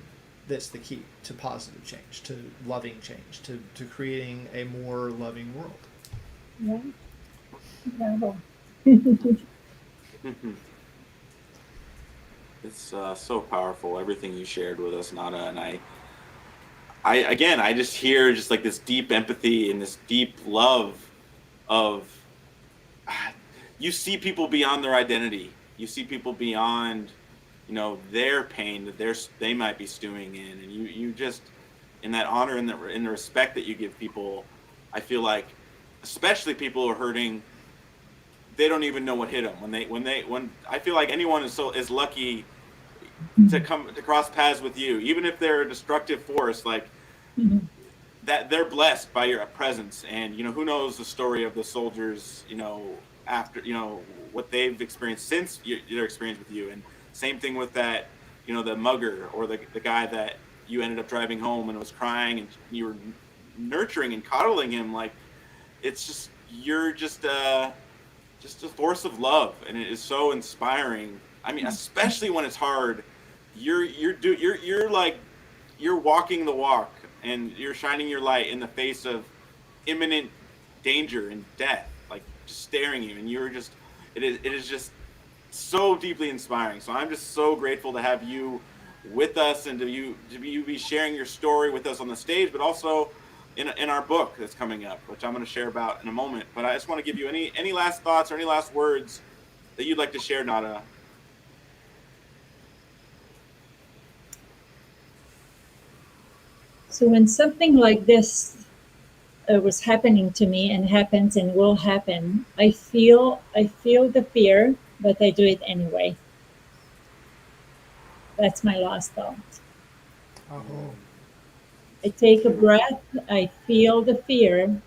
Speaker 2: That's the key to positive change, to loving change, to creating a more loving world.
Speaker 3: Yeah. Bravo.
Speaker 1: It's so powerful, everything you shared with us, Nada. And I again, I just hear just like this deep empathy and this deep love of you see people beyond their identity. You see people beyond, their pain that they might be stewing in, and you just, in that honor and the respect that you give people, I feel like, especially people who are hurting, they don't even know what hit them when I feel like anyone is lucky to come to cross paths with you, even if they're a destructive force, like
Speaker 3: Mhm.
Speaker 1: that, they're blessed by your presence. And who knows the story of the soldiers, after, what they've experienced since their experience with you. And same thing with that, the mugger or the guy that you ended up driving home and was crying, and you were nurturing and coddling him. Like, it's just, you're just a force of love, and it is so inspiring. I mean, especially when it's hard, you're like, you're walking the walk, and you're shining your light in the face of imminent danger and death, like just staring you, and it is just so deeply inspiring. So I'm just so grateful to have you with us, and to be sharing your story with us on the stage, but also in our book that's coming up, which I'm going to share about in a moment. But I just want to give you any last thoughts or any last words that you'd like to share, Nada.
Speaker 3: So when something like this was happening to me and happens and will happen, I feel the fear, but I do it anyway. That's my last thought.
Speaker 2: Oh,
Speaker 1: Mm,
Speaker 3: I take a breath, I feel the fear,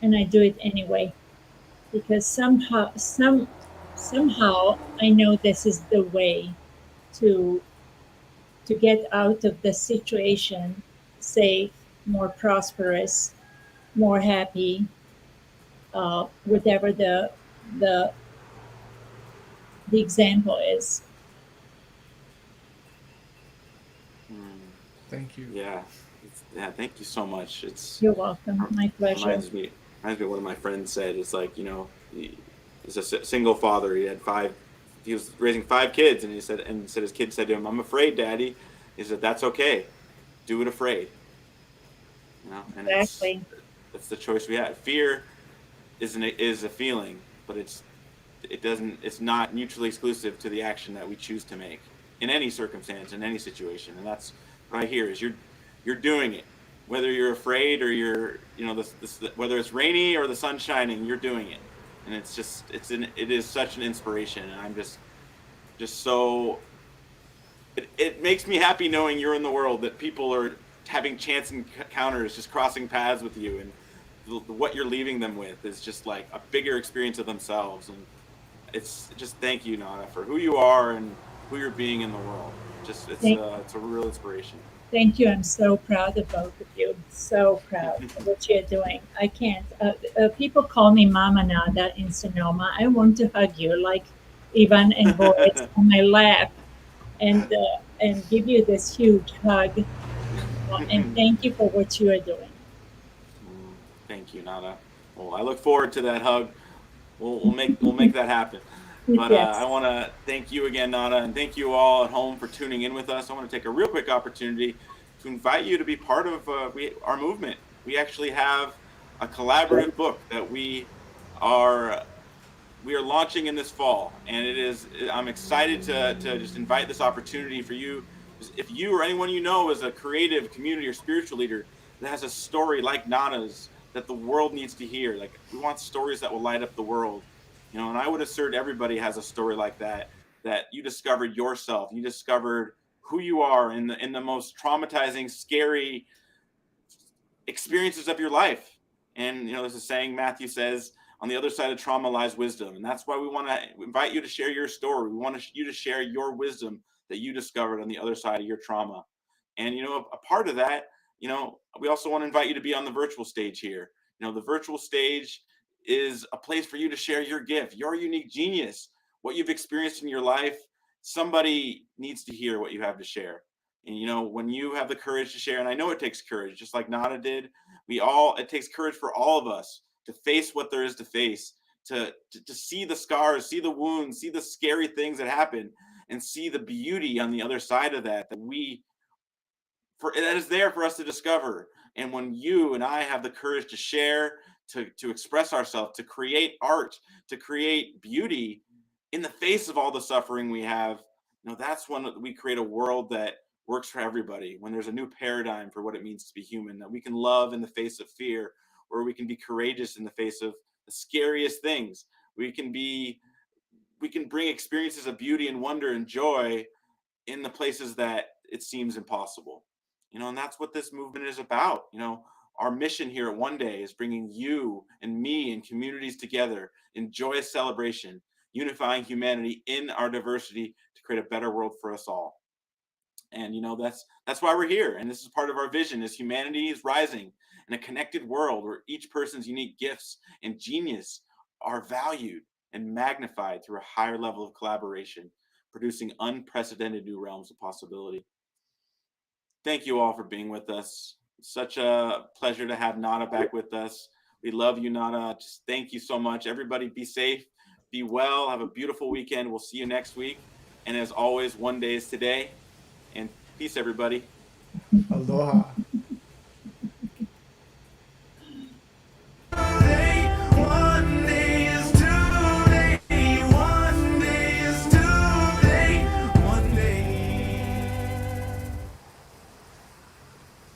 Speaker 3: and I do it anyway because somehow I know this is the way to to get out of the situation safe, more prosperous, more happy, whatever the the example is.
Speaker 1: mm,
Speaker 2: thank you.
Speaker 1: yeah, yeah. Thank you so much. It's
Speaker 3: You're welcome. My pleasure.
Speaker 1: reminds me of what my friend said. It's like, he's a single father. He had five. He was raising five kids, and his kid said to him, "I'm afraid, Daddy." He said, "That's okay. Do it afraid." And
Speaker 3: Exactly.
Speaker 1: it's the choice we have. Fear is a feeling, but it's not mutually exclusive to the action that we choose to make in any circumstance, in any situation. And that's what I hear is you're doing it, whether you're afraid or you're, whether it's rainy or the sun's shining, you're doing it. And it is such an inspiration. And I'm just so, it makes me happy knowing you're in the world, that people are having chance encounters, just crossing paths with you, and what you're leaving them with is just like a bigger experience of themselves. And it's just, thank you, Nana, for who you are and who you're being in the world. Just,
Speaker 3: Thank,
Speaker 1: it's a real inspiration.
Speaker 3: thank you. I'm so proud of both of you. So proud of what you're doing. I can't. People call me Mama Nada in Sonoma. I want to hug you like Ivan and Boris on my lap and give you this huge hug. And thank you for what you are doing.
Speaker 1: Thank you, Nana. Well, I look forward to that hug. We'll make that happen. But I
Speaker 3: Yes.
Speaker 1: want to thank you again, Nana, and thank you all at home for tuning in with us. I want to take a real quick opportunity to invite you to be part of our movement. We actually have a collaborative book that are we are launching in this fall, and I'm excited to just invite this opportunity for you. If you or anyone you know is a creative community or spiritual leader that has a story like Nana's that the world needs to hear, like we want stories that will light up the world, and I would assert everybody has a story like that you discovered yourself, you discovered who you are in the most traumatizing, scary experiences of your life. And there's a saying Matthew says, on the other side of trauma lies wisdom. And that's why we want to invite you to share your story. We want you to share your wisdom that you discovered on the other side of your trauma. And a part of that, we also want to invite you to be on the virtual stage here. The virtual stage is a place for you to share your gift, your unique genius, what you've experienced in your life. Somebody needs to hear what you have to share. And when you have the courage to share, and I know it takes courage, just like Nada did, it takes courage for all of us to face what there is to face, to see the scars, see the wounds, see the scary things that happen, and see the beauty on the other side of that is there for us to discover. And when you and I have the courage to share, to express ourselves, to create art, to create beauty in the face of all the suffering we have, that's when we create a world that works for everybody. When there's a new paradigm for what it means to be human, that we can love in the face of fear, or we can be courageous in the face of the scariest things. We can bring experiences of beauty and wonder and joy in the places that it seems impossible. And that's what this movement is about. Our mission here at One Day is bringing you and me and communities together in joyous celebration, unifying humanity in our diversity to create a better world for us all. And that's why we're here. And this is part of our vision: is humanity is rising in a connected world where each person's unique gifts and genius are valued and magnified through a higher level of collaboration, producing unprecedented new realms of possibility. Thank you all for being with us. Such a pleasure to have Nada back with us. We love you, Nada. Just thank you so much. Everybody be safe, be well, have a beautiful weekend. We'll see you next week. And as always, one day is today. And peace, everybody.
Speaker 2: Aloha.